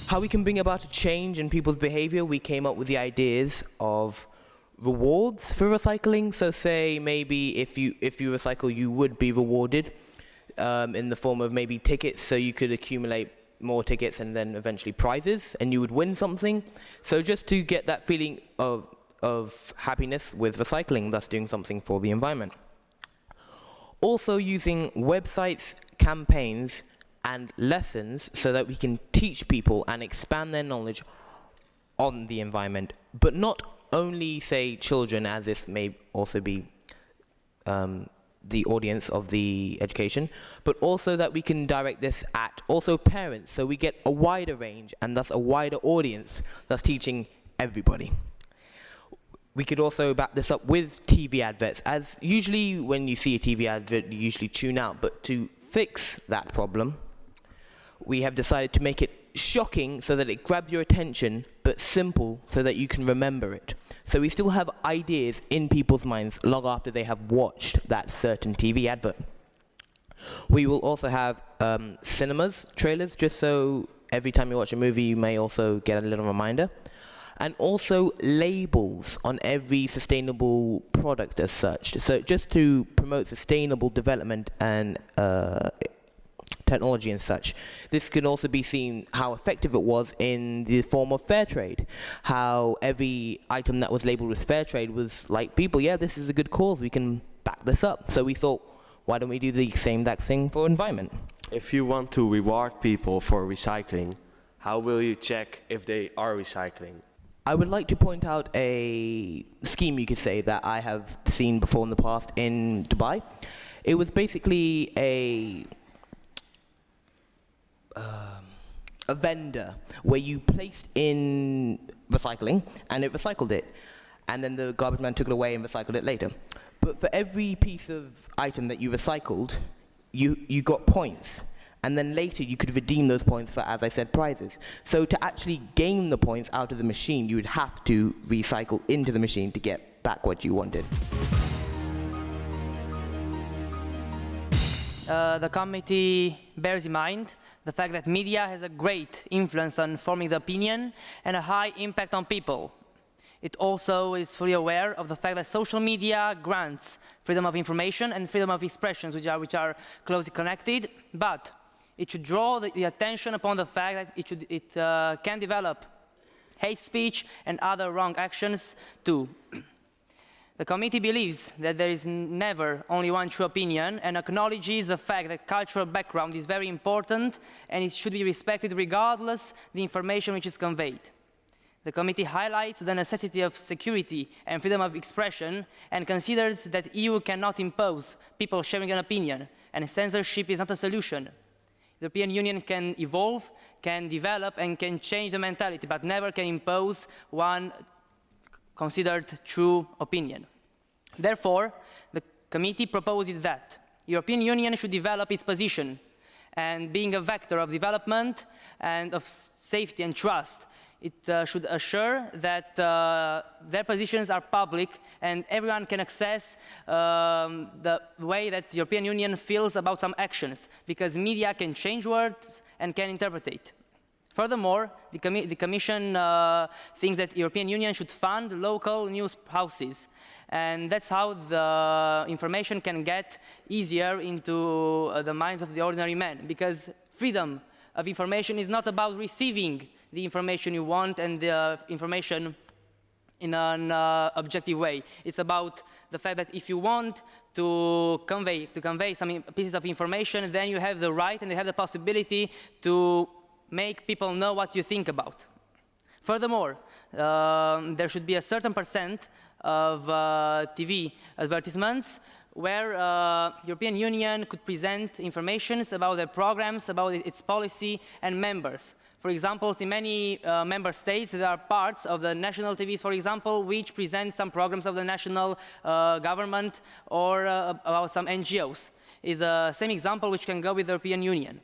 How we can bring about a change in people's behavior, we came up with the ideas of rewards for recycling. So say maybe if you recycle, you would be rewarded in the form of maybe tickets, so you could accumulate more tickets and then eventually prizes, and you would win something. So just to get that feeling of happiness with recycling, thus doing something for the environment. Also using websites, campaigns, and lessons so that we can teach people and expand their knowledge on the environment, but not only, say, children, as this may also be the audience of the education, but also that we can direct this at also parents, so we get a wider range and thus a wider audience, thus teaching everybody. We could also back this up with TV adverts, as usually when you see a TV advert, you usually tune out, but to fix that problem, we have decided to make it shocking so that it grabs your attention, but simple so that you can remember it. So we still have ideas in people's minds long after they have watched that certain TV advert. We will also have cinemas trailers, just so every time you watch a movie you may also get a little reminder. And also labels on every sustainable product as such. So just to promote sustainable development and technology and such. This can also be seen how effective it was in the form of fair trade. How every item that was labeled with fair trade was like, people, yeah, this is a good cause, we can back this up. So we thought, why don't we do the same exact thing for environment? If you want to reward people for recycling, how will you check if they are recycling? I would like to point out a scheme, you could say, that I have seen before in the past in Dubai. It was basically a vendor where you placed in recycling and it recycled it, and then the garbage man took it away and recycled it later. But for every piece of item that you recycled, you got points, and then later you could redeem those points for, as I said, prizes. So to actually gain the points out of the machine, you would have to recycle into the machine to get back what you wanted. The committee bears in mind the fact that media has a great influence on forming the opinion and a high impact on people. It also is fully aware of the fact that social media grants freedom of information and freedom of expressions, which are closely connected, but it should draw the attention upon the fact that it can develop hate speech and other wrong actions too. The committee believes that there is never only one true opinion and acknowledges the fact that cultural background is very important and it should be respected regardless the information which is conveyed. The committee highlights the necessity of security and freedom of expression and considers that EU cannot impose people sharing an opinion, and censorship is not a solution. The European Union can evolve, can develop, and can change the mentality, but never can impose one considered true opinion. Therefore, the committee proposes that the European Union should develop its position, and being a vector of development and of safety and trust, it should assure that their positions are public and everyone can access the way that the European Union feels about some actions, because media can change words and can interpret it. Furthermore, the Commission thinks that the European Union should fund local news houses, and that's how the information can get easier into the minds of the ordinary man, because freedom of information is not about receiving the information you want and the information in an objective way. It's about the fact that if you want to convey some pieces of information, then you have the right and you have the possibility to make people know what you think about. Furthermore, there should be a certain % of TV advertisements where European Union could present information about their programs, about its policy and members. For example, in many member states, there are parts of the national TVs, for example, which present some programs of the national government or about some NGOs. Is the same example which can go with the European Union.